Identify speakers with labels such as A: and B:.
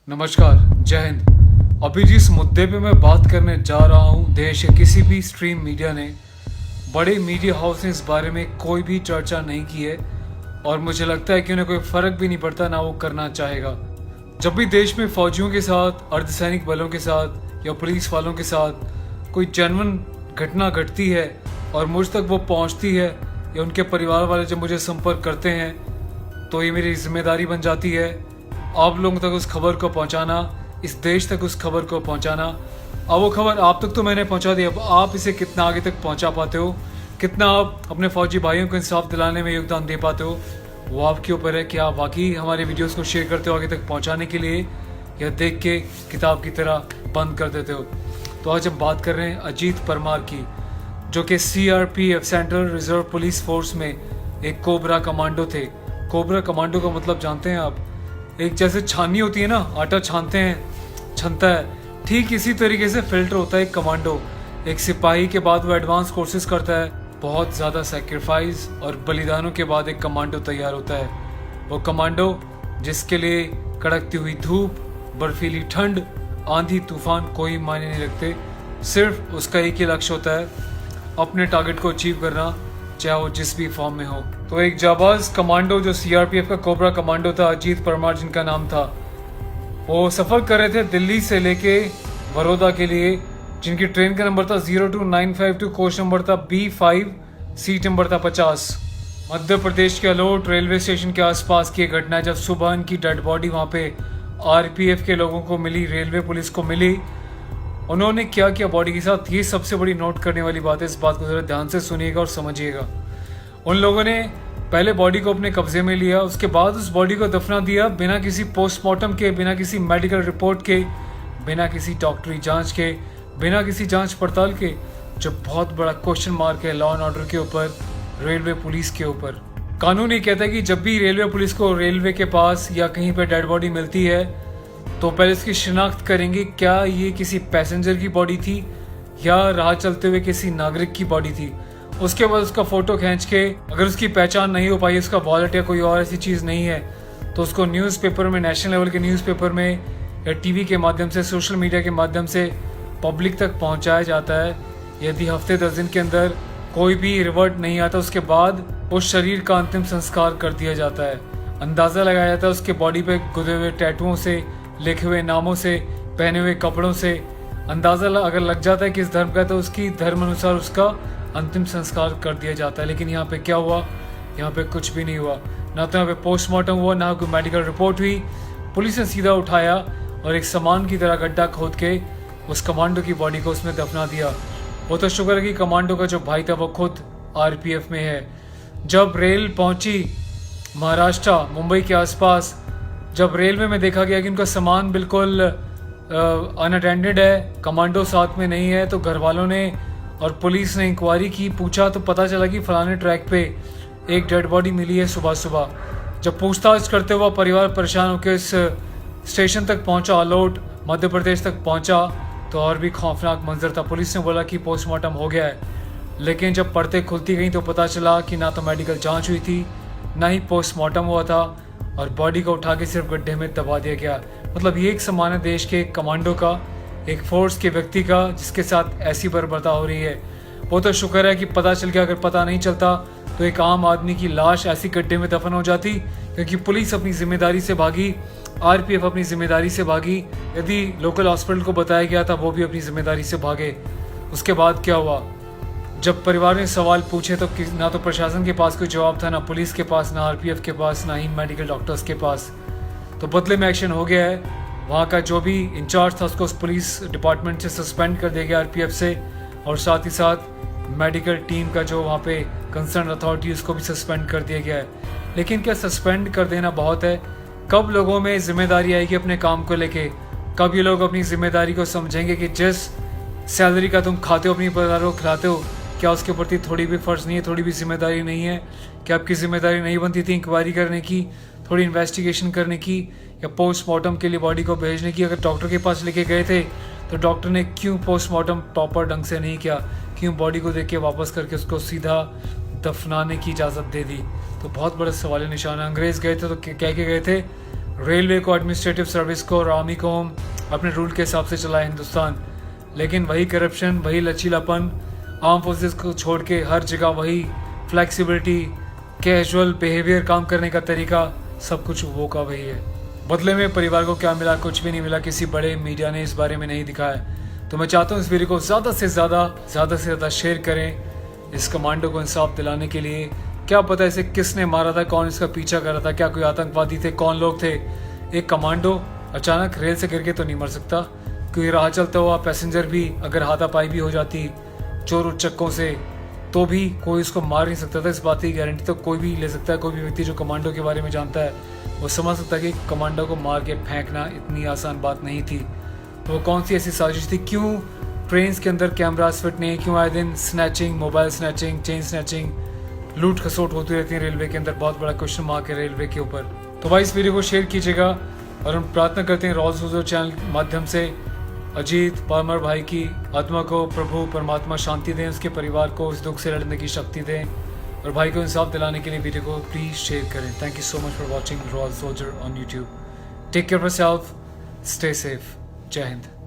A: नमस्कार, जय हिंद। अभी जिस मुद्दे पे मैं बात करने जा रहा हूँ, देश या किसी भी स्ट्रीम मीडिया ने, बड़े मीडिया हाउस ने इस बारे में कोई भी चर्चा नहीं की है और मुझे लगता है कि उन्हें कोई फर्क भी नहीं पड़ता, ना वो करना चाहेगा। जब भी देश में फौजियों के साथ, अर्धसैनिक बलों के साथ या पुलिस वालों के साथ कोई जेन्युइन घटना घटती है और मुझ तक वो पहुँचती है या उनके परिवार वाले जब मुझे संपर्क करते हैं, तो ये मेरी जिम्मेदारी बन जाती है आप लोगों तक उस खबर को पहुंचाना, इस देश तक उस खबर को पहुंचाना। अब वो खबर आप तक तो मैंने पहुंचा दी, अब आप इसे कितना आगे तक पहुंचा पाते हो, कितना आप अपने फौजी भाइयों को इंसाफ दिलाने में योगदान दे पाते हो, वो आपके ऊपर है कि आप वाकई हमारे वीडियोस को शेयर करते हो आगे तक पहुंचाने के लिए, या देख के किताब की तरह बंद कर देते हो। तो आज हम बात कर रहे हैं अजीत परमार की, जो कि CRPF central reserve police force में एक कोबरा कमांडो थे। कोबरा कमांडो का मतलब जानते हैं आप? एक जैसे छानी होती है ना, आटा छानते हैं, छनता है, ठीक इसी तरीके से फिल्टर होता है एक कमांडो। एक सिपाही के बाद वो एडवांस कोर्सेज करता है, बहुत ज़्यादा सेक्रीफाइस और बलिदानों के बाद एक कमांडो तैयार होता है। वो कमांडो जिसके लिए कड़कती हुई धूप, बर्फीली ठंड, आंधी तूफान कोई मायने नहीं रखते, सिर्फ उसका एक ही लक्ष्य होता है, अपने टारगेट को अचीव करना, चाहे वो जिस भी फॉर्म में हो। तो एक जाबाज कमांडो जो CRPF का कोबरा कमांडो था, अजीत परमार जिनका नाम था, वो सफ़र कर रहे थे दिल्ली से लेके बड़ौदा के लिए, जिनकी ट्रेन का नंबर था 02952, कोच नंबर था B5, सीट नंबर था 50। मध्य प्रदेश के अलोट रेलवे स्टेशन के आसपास की घटना है, जब सुबह इनकी डेड बॉडी वहाँ पे RPF के लोगों को मिली, रेलवे पुलिस को मिली। उन्होंने क्या किया बॉडी के साथ, ये सबसे बड़ी नोट करने वाली बात है। इस बात को जरा ध्यान से सुनिएगा और समझिएगा। उन लोगों ने पहले बॉडी को अपने कब्जे में लिया, उसके बाद उस बॉडी को दफना दिया बिना किसी पोस्टमार्टम के, बिना किसी मेडिकल रिपोर्ट के, बिना किसी डॉक्टरी जांच के, बिना किसी जांच पड़ताल के, जो बहुत बड़ा क्वेश्चन मार्क है लॉ एंड ऑर्डर के ऊपर, रेलवे पुलिस के ऊपर। कानून ये कहता है कि जब भी रेलवे पुलिस को रेलवे के पास या कहीं पर डेड बॉडी मिलती है, तो पहले इसकी शिनाख्त करेंगे, क्या ये किसी पैसेंजर की बॉडी थी या राह चलते हुए किसी नागरिक की बॉडी थी। उसके बाद उसका फोटो खींच के, अगर उसकी पहचान नहीं हो पाई, उसका वॉलेट या कोई और ऐसी चीज़ नहीं है, तो उसको न्यूज़पेपर में, नेशनल लेवल के न्यूज़पेपर में या TV के माध्यम से, सोशल मीडिया के माध्यम से पब्लिक तक पहुंचाया जाता है। यदि हफ्ते 10 दिन के अंदर कोई भी रिवर्ट नहीं आता, उसके बाद उस शरीर का अंतिम संस्कार कर दिया जाता है। अंदाज़ा लगाया जाता है उसके बॉडी पे गुदे हुए टैटुओं से, लिखे हुए नामों से, पहने हुए कपड़ों से अंदाज़ा अगर लग जाता है किस धर्म का, तो उसकी धर्म अनुसार उसका अंतिम संस्कार कर दिया जाता है। लेकिन यहाँ पे क्या हुआ? यहाँ पे कुछ भी नहीं हुआ। ना तो यहाँ पे पोस्टमार्टम हुआ, ना कोई मेडिकल रिपोर्ट हुई। पुलिस ने सीधा उठाया और एक सामान की तरह गड्ढा खोद के उस कमांडो की बॉडी को उसमें दफना दिया। वो तो शुक्र है कि कमांडो का जो भाई था वो खुद RPF में है। जब रेल पहुंची महाराष्ट्र, मुंबई के आसपास, जब रेलवे में देखा गया कि उनका सामान बिल्कुल अनअटेंडेड है, कमांडो साथ में नहीं है, तो घर वालों ने और पुलिस ने इंक्वायरी की, पूछा, तो पता चला कि फलाने ट्रैक पे एक डेड बॉडी मिली है सुबह सुबह। जब पूछताछ करते हुआ परिवार परेशान होकर इस स्टेशन तक पहुंचा, अलोट मध्य प्रदेश तक पहुंचा, तो और भी खौफनाक मंजर था। पुलिस ने बोला कि पोस्टमार्टम हो गया है, लेकिन जब पर्दे खुलती गई तो पता चला कि ना तो मेडिकल जाँच हुई थी, ना ही पोस्टमार्टम हुआ था, और बॉडी को उठा के सिर्फ गड्ढे में दबा दिया गया। मतलब ये एक सम्मान है देश के कमांडो का, एक फोर्स के व्यक्ति का, जिसके साथ ऐसी बर्बरता हो रही है। वो तो शुक्र है कि पता चल गया, अगर पता नहीं चलता तो एक आम आदमी की लाश ऐसी गड्ढे में दफन हो जाती, क्योंकि पुलिस अपनी जिम्मेदारी से भागी, RPF अपनी जिम्मेदारी से भागी। यदि लोकल हॉस्पिटल को बताया गया था, वो भी अपनी जिम्मेदारी से भागे। उसके बाद क्या हुआ? जब परिवार ने सवाल पूछे तो ना तो प्रशासन के पास कोई जवाब था, ना पुलिस के पास, ना RPF के पास, ना ही मेडिकल डॉक्टर्स के पास। तो बदले में एक्शन हो गया है। वहाँ का जो भी इंचार्ज था उसको पुलिस डिपार्टमेंट से सस्पेंड कर दिया गया, RPF से, और साथ ही साथ मेडिकल टीम का जो वहाँ पे कंसर्न अथॉरिटी, उसको भी सस्पेंड कर दिया गया है। लेकिन क्या सस्पेंड कर देना बहुत है? कब लोगों में जिम्मेदारी आएगी अपने काम को लेके? कब ये लोग अपनी जिम्मेदारी को समझेंगे कि जिस सैलरी का तुम खाते हो, अपनी परिवार को खिलाते हो, क्या उसके प्रति थोड़ी भी फर्ज नहीं है, थोड़ी भी जिम्मेदारी नहीं है? क्या आपकी जिम्मेदारी नहीं बनती थी इंक्वायरी करने की, थोड़ी इन्वेस्टिगेशन करने की, या पोस्टमार्टम के लिए बॉडी को भेजने की? अगर डॉक्टर के पास लेके गए थे तो डॉक्टर ने क्यों पोस्टमार्टम प्रॉपर ढंग से नहीं किया? क्यों बॉडी को देख के वापस करके उसको सीधा दफनाने की इजाज़त दे दी? तो बहुत बड़ा सवाल निशान है। अंग्रेज़ गए थे तो कह के गए थे रेलवे को, एडमिनिस्ट्रेटिव सर्विस को और आर्मी को अपने रूल के हिसाब से चलाए हिंदुस्तान, लेकिन वही करप्शन, वही लचीलापन, आर्म फोर्सेस को छोड़ के हर जगह वही फ्लेक्सिबिलिटी, कैजुअल बिहेवियर, काम करने का तरीका, सब कुछ वो का वही है। बदले में परिवार को क्या मिला? कुछ भी नहीं मिला। किसी बड़े मीडिया ने इस बारे में नहीं दिखाया। तो मैं चाहता हूँ इस वीडियो को ज़्यादा से ज़्यादा शेयर करें इस कमांडो को इंसाफ दिलाने के लिए। क्या पता इसे किसने मारा था, कौन इसका पीछा कर रहा था, क्या कोई आतंकवादी थे, कौन लोग थे? एक कमांडो अचानक रेल से गिर के तो नहीं मर सकता। कोई राह चलता हुआ पैसेंजर भी अगर हाथापाई भी हो जाती चोर उच्चकों से तो भी कोई उसको मार नहीं सकता था। इस बात की गारंटी तो कोई भी ले सकता है। कोई भी व्यक्ति जो कमांडो के बारे में जानता है वो समझ सकता है कि कमांडो को मार के फेंकना इतनी आसान बात नहीं थी। तो वो कौन सी ऐसी साजिश थी? क्यों ट्रेन के अंदर कैमरास फिट नहीं? क्यों आए दिन snatching, mobile snatching, chain snatching, लूट खसोट होती रहती है रेलवे के अंदर? बहुत बड़ा क्वेश्चन मार्क है रेलवे के ऊपर। तो भाई इस वीडियो को शेयर कीजिएगा और हम प्रार्थना करते हैं रॉयल सोल्जर चैनल के माध्यम से अजीत पारमर भाई की आत्मा को प्रभु परमात्मा शांति दें, उसके परिवार को उस दुख से लड़ने की शक्ति दें और भाई को इंसाफ दिलाने के लिए वीडियो को प्लीज़ शेयर करें। Thank you so much for watching royal soldier on YouTube. Take care of yourself, stay safe. जय हिंद।